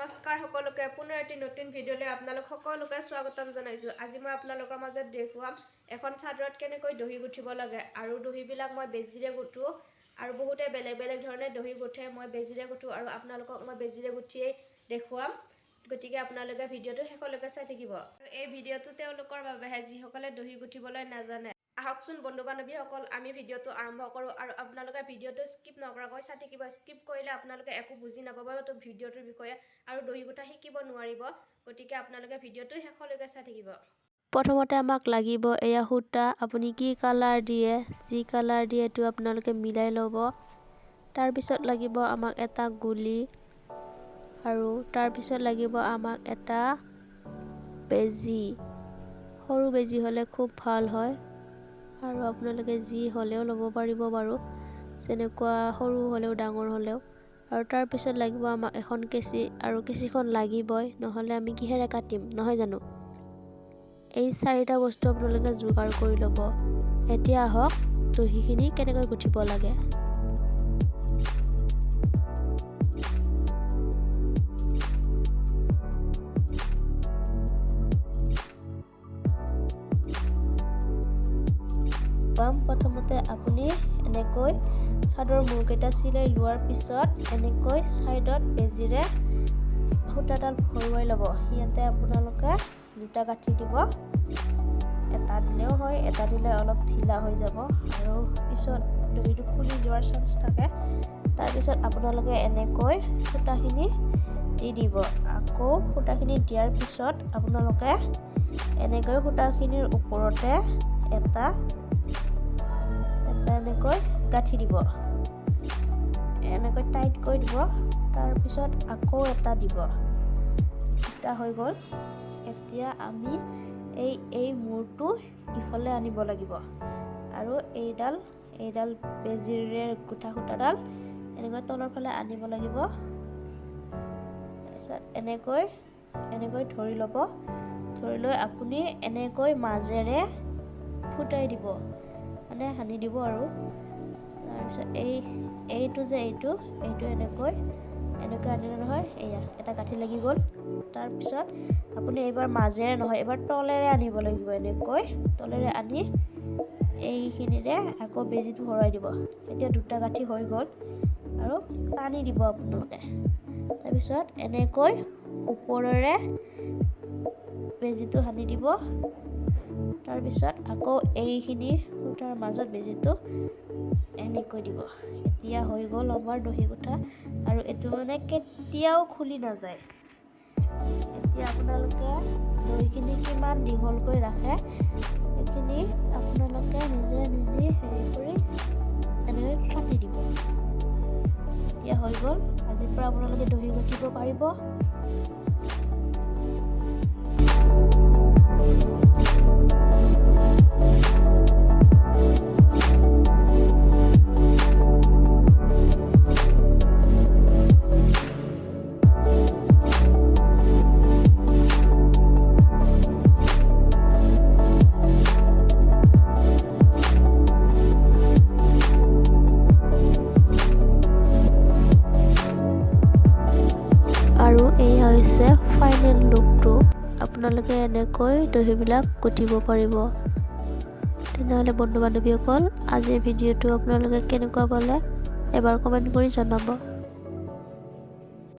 নমস্কাৰ সকলোকে পুনৰ এটি নতুন ভিডিঅ'লৈ আপোনালোক সকলোকে স্বাগতম জনাইছোঁ। আজি মই আপোনালোকৰ মাজত দেখুৱাম এখন চাদৰত কেনেকৈ দহি গুঠিব লাগে আৰু দহিবিলাক মই বেজিৰে গুঠো আৰু বহুতে বেলেগ বেলেগ ধৰণে দহি গুঠে। মই বেজিৰে গুঠো আৰু আপোনালোকক মই বেজিৰে গুঠিয়েই দেখুৱাম। গতিকে আপোনালোকে ভিডিঅ'টো শেষলৈকে চাই থাকিব। আৰু এই ভিডিঅ'টো তেওঁলোকৰ বাবেহে যিসকলে দহি গুঠিবলৈ নাজানে। আহকচোন বন্ধু বান্ধৱীসকল আমি ভিডিঅ'টো আৰম্ভ কৰোঁ আৰু আপোনালোকে ভিডিঅ'টো স্কিপ নকৰাকৈ চাই থাকিব। স্কিপ কৰিলে আপোনালোকে একো বুজি নাপাব তো ভিডিঅ'টোৰ বিষয়ে আৰু দহি গুঠা শিকিব নোৱাৰিব। গতিকে আপোনালোকে ভিডিঅ'টো শেষলৈকে চাই থাকিব। প্ৰথমতে আমাক লাগিব এয়া সূতা। আপুনি কি কালাৰ দিয়ে, যি কালাৰ দিয়ে এইটো আপোনালোকে মিলাই ল'ব। তাৰপিছত লাগিব আমাক এটা গুলি আৰু তাৰপিছত লাগিব আমাক এটা বেজি। সৰু বেজি হ'লে খুব ভাল হয় আৰু আপোনালোকে যি হ'লেও ল'ব পাৰিব বাৰু, যেনেকুৱা সৰু হ'লেও ডাঙৰ হ'লেও। আৰু তাৰপিছত লাগিব আমাক এখন কেঁচি আৰু কেঁচিখন লাগিবই, নহ'লে আমি কিহেৰে কাটিম নহয় জানো। এই চাৰিটা বস্তু আপোনালোকে যোগাৰ কৰি ল'ব। এতিয়া আহক দহিখিনি কেনেকৈ গুঠিব লাগে। প্ৰথমতে আপুনি এনেকৈ চাদৰ মূৰকেইটা চিলাই লোৱাৰ পিছত এনেকৈ ছাইডত বেজিৰে সূতাডাল ভৰুৱাই ল'ব। ইয়াতে আপোনালোকে দুটা গাঁঠি দিব। এটা দিলেও হয়, এটা দিলে অলপ ঢিলা হৈ যাব আৰু পিছত দহিটো খুলি যোৱাৰ চান্স থাকে। তাৰপিছত আপোনালোকে এনেকৈ সূতাখিনি দি দিব। আকৌ সূতাখিনি দিয়াৰ পিছত আপোনালোকে এনেকৈ সূতাখিনিৰ ওপৰতে এটা এনেকৈ গাঁঠি দিব, এনেকৈ টাইট কৰি দিব। তাৰপিছত আকৌ এটা দিব। এটা হৈ গ'ল। এতিয়া আমি এই মূৰটো ইফালে আনিব লাগিব আৰু এইডাল বেজিৰে গুঠা সূতাডাল এনেকৈ তলৰ ফালে আনিব লাগিব। তাৰপিছত এনেকৈ ধৰি ল'ব। ধৰি লৈ আপুনি এনেকৈ মাজেৰে ফুটাই দিব, মানে সানি দিব আৰু তাৰপিছত এইটো এনেকৈ আনিলে নহয়, এয়া এটা গাঁঠি লাগি গ'ল। তাৰপিছত আপুনি এইবাৰ মাজেৰে নহয়, এইবাৰ তলেৰে আনিব লাগিব। এনেকৈ তলেৰে আনি এইখিনিৰে আকৌ বেজিটো ভৰাই দিব। এতিয়া দুটা গাঁঠি হৈ গ'ল আৰু টানি দিব আপোনালোকে। তাৰপিছত এনেকৈ ওপৰেৰে বেজিটো সানি দিব। তাৰপিছত আকৌ এইখিনি সূতাৰ মাজত বেজিটো এনেকৈ দিব। এতিয়া হৈ গ'ল আমাৰ দহি গুঠা আৰু এইটো মানে কেতিয়াও খুলি নাযায়। এতিয়া আপোনালোকে দহিখিনি কিমান দীঘলকৈ ৰাখে সেইখিনি আপোনালোকে নিজে হেৰি কৰি এনেকৈ কাটি দিব। এতিয়া হৈ গ'ল। আজিৰ পৰা আপোনালোকে দহি গুঠিব পাৰিব। আৰু এই হৈছে ফাইনেল লুকটো। আপোনালোকে এনেকৈ দহিবিলাক গুঠিব পাৰিব। তেনেহ'লে বন্ধু বান্ধৱীসকল আজিৰ ভিডিঅ'টো আপোনালোকে কেনেকুৱা পালে এবাৰ কমেণ্ট কৰি জনাব।